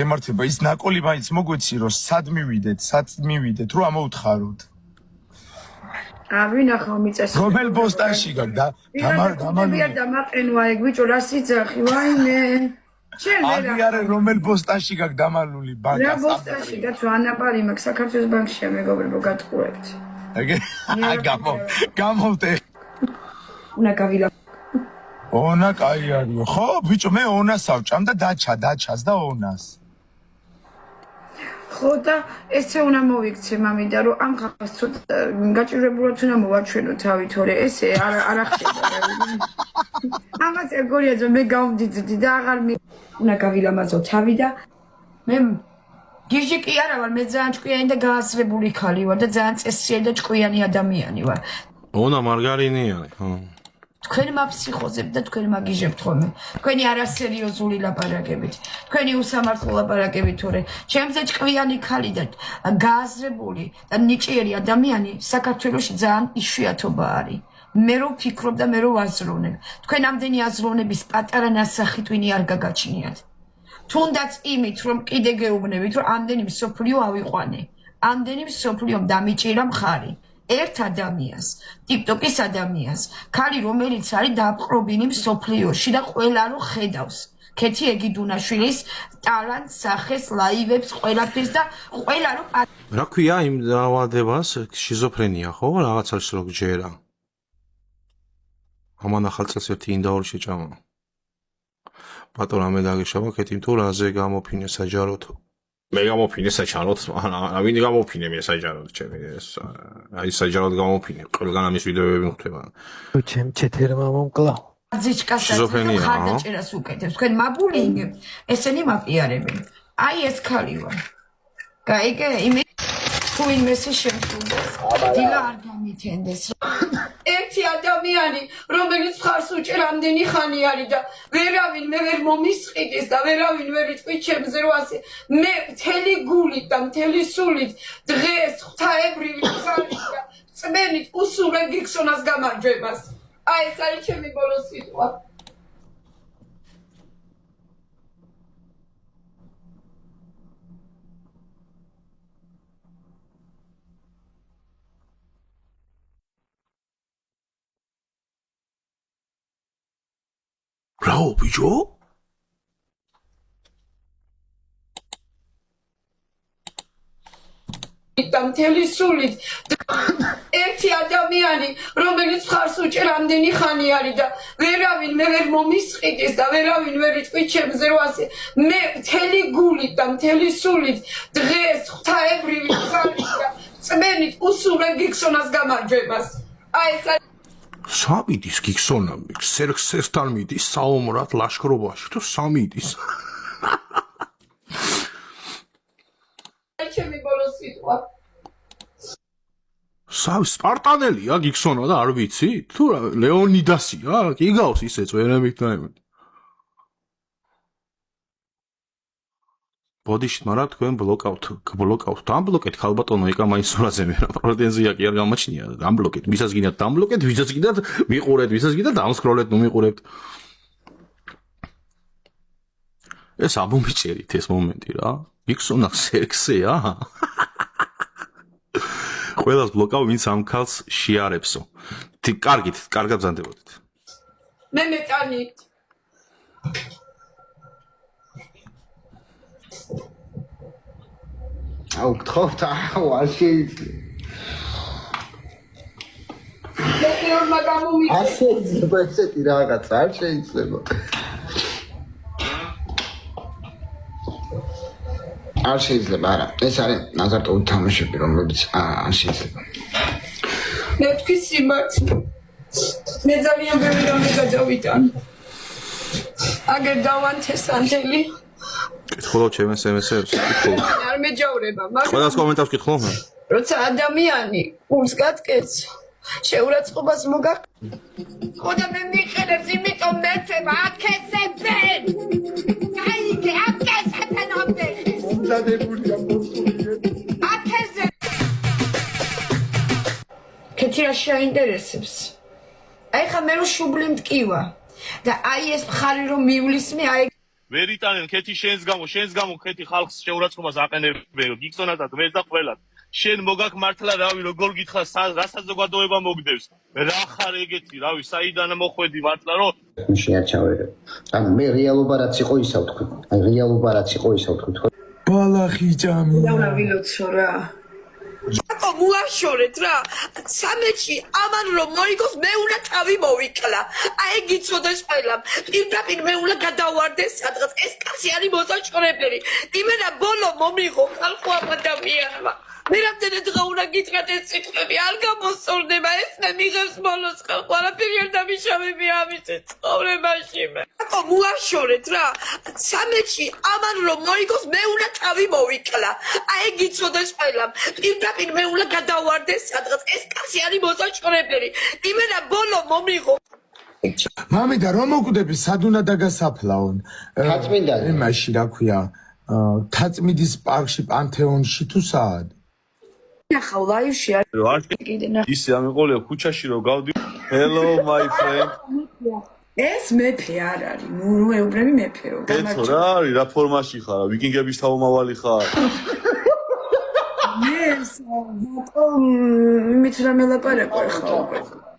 ემართება ის ნაკოლი მაინც მოგვეცი რომ სად მივიდეთ რომ ამოუთხაროთ ვინახავ მიწეს რომელ პოსტაში დამაყენვა ეგ ბიჭო რა სიძახი ვაიმე შენ არა რომელ პოსტაში გაკ დამალული ბანკა რა პოსტაში კაცო ანაპარი მაქვს საქართველოს ბანკშია მეგობრებო გატყუებთ გამოვდე უნდა გავილა ონა კაი არისო ხო ბიჭო მე ონას ავჭამ და დაჩას და ონას ხო და ესე უნდა მოვიქცე მამიდა რომ ამ ხალხს ცოტა გაჭირებულად უნდა მოვაჩვენო თავი თორე ესე არ ხდება ამას ეგორია რომ მე გავმდიძდი და აღარ უნდა გავილამაზო თავი და მე გიჟი კი არა ვარ მე ძალიან ჭკვიანი და გააზრებული ხალი ვარ და ძალიან წესრიალი და ჭკვიანი ადამიანი ვარ ონა მარგარინიანი ხო თქვენი მაფსიხოზებთ და თქვენი მაგიჟებთ ხოლმე თქვენი არასერიოზული ლაპარაკებით თქვენი უსამართლო ლაპარაკებით თორე ჩემზე ჭკვიანი ხალი და გააზრებული და ნიჭიერი ადამიანი საქართველოში ძალიან იშვიათობა არის მე რო ვფიქრობ და მე რო ვაზროვნებ თქვენ ამდენი აზროვნების პატარა ნასახით ვინი არ გაგაჩნიათ თუნდაც იმით რომ კიდე გეუბნებით რომ ამდენი მსოფლიო ავიყვანე ამდენი მსოფლიომ დამიჭირა მხარი ერთ ადამიანს, TikTok-ის ადამიანს, ხალი რომელიც არის დაპყრობინი მსოფლიოში და ყველა რო ხედავს. ქეთი ეგიდუნაშვილის ტალანტს, სახეს, ლაივებს, ყველაფერს და ყველა რო რა ქვია იმ დაავადებას? შიზოფრენია ხო? რაღაცა ის რო გჯერა. ამან ახალ წელს ერთი ინდაური შეჭამა. ბატონო მე დაგეშავა ქეთი თუ რაზე გამოფინე საჯაროდ მე გამოფინე საჯაროდ ვინ გამოფინე მე საჯაროდ ჩემი ეს აი საჯაროდ გამოფინე ყველგან ამის ვიდეოები მხვდება ჩემ ჩეთერმა მომკლა ზიჩკასაც ხარდაჭერას უკეთებს თქვენ მაბულინგ ესენი მაპიარებენ აი ეს ხალი ვარ გაიგე იმე თუ იმესი შემსრულდეს დილა არ გამითენდეს ერთი ადამიანი რომელიც ხარს უჭერ ამდენი ხანი არის და ვერავინ მე ვერ მომისყიდეს და ვერავინ ვერ იტყვით ჩემზე რომ ასე მე მთელი გულით და მთელი სულით დღეს ღვთაებრივი ხარით და წმენით უსურვებ გიქსონას გამარჯვებას აი ეს არის ჩემი ბოლო სიტყვა Bravo, bicho. მთელი სულით ერთი ადამიანი რომელიც ხარს უჭერ ამდენი ხანი არის და ვერავინ მე ვერ მომისყიდეს და ვერავინ ვერ იტყვით ჩემზე რომ ასე მე მთელი გულით და მთელი სულით დღეს ღვთაებრივი ხარით და წმენით უსურვებ გიქსონას გამარჯვებას აი ეს სამიდის გიქსონამი სერქსესთან მიდის საომრად ლაშქრობაში თუ სამიდის ჩემი ბოლო სიტყვა სპარტანელია გიქსონა და არ ვიცი თუ ლეონიდასია კი გავს ისე წვერებით და ემეთ ბოდიშით მაგრამ თქვენ ბლოკავთ დამბლოკეთ ხალბატონო ეკა მაინც რაზე მე რა პრეტენზია კი არ გამაჩნია დამბლოკეთ ვისაც გინდათ დამბლოკეთ ვისაც გინდათ მიყურეთ ვისაც გინდათ დამსკროლეთ ნუ მიყურებთ ეს ამომიჭერით ეს მომენტი რა გიქსონა სერქსეა ყველას ბლოკავ ვინც ამ ქალს შეარებსო კარგით კარგად ბრძანდებოდეთ მე მეტანით აუ გთხოვთ აუ არ შეიძლება არ შეიძლება ესეთი რაღაც არ შეიძლება არ შეიძლება არა ეს არის აზარტული თამაშები რომლებიც არ შეიძლება მე თქვი სიმართლე მე ძალიან ბევრი რამე გადავიტან აგერ დავანთესანდელი კითხულობ ჩემ SMS-ებს კითხულობ არ მეჯავრება მაგრამ ყველას კომენტარს კითხულობ როცა ადამიანი გულს გატკეც შეურაცხყოფას მოგა ხო და მე მიყენებს იმიტომ მეცემა აკესებენ გაიგე აკესებენ ამდენი დადებულია მოსული აკესე ქეთი რა შეინტერესებს აი ხა მე რო შუბლი მტკივა და აი ეს მხარი რომ მივლისმე აი ვერ იტანენ ქეთი შენს გამო ქეთი ხალხს შეურაცხყოფას აყენებენ გიგზონათად ვერ და ყველად შენ მოგაქ მართლა რავი როგორ გითხრა რა საზოგადოება მოგდევს რა ხარ ეგეთი რავი საიდან მოხვედი მართლა რომ შეარჩავე. ანუ მე რეალობა რაც იყო ისა ვთქვი. აი რეალობა რაც იყო ისა ვთქვი. ბალახი ჭამი. რა ვილოცო რა. აკო მოაშორეთ რა. სამეჩი ამან რომ მოიგოს მე უნდა თავი მოვიკლა. აი გიწოდეს ყველა. პირდაპირ მე უნდა გადავარდეს სადღაც ეს კაცი არის მოსაშორებელი. იმენა ბოლო მომიღო ხალხო ამ ადამიანმა. მე რამდენი დღე უნდა გითხრათ ეს სიტყვები არ გამოსწორდება ეს მე მიღებს ბოლოს ხალხო არაფერი არ დამიშავები ამის ცხოვრებაში მე. აკო მოაშორეთ რა. სამეჩი ამან რომ მოიგოს მე უნდა თავი მოვიკლა. აი გიწოდეს ყველა. პირდაპირ მე უნდა გადავარდეს სადღაც ეს კაცი არის მოსაშორებელი. იმენა ბოლო მომიღო მამიდა რომ მოკვდები სად უნდა დაგასაფლაონ? თაწმინდაზე. იმაში რა ქვია? თაწმინდის პარკში პანთეონში თუ სად? ნახავ ლაივში არ კიდე ნახავ ისე ამიყოლია ქუჩაში რომ გავდი hello my friend ეს მეფე არ არის ნუ ეუბრები მეფეო ეთო რა არის რა ფორმაში ხარ ვიკინგების თავმავალი ხარ მე იმით რა მელაპარაკო ხა უკვე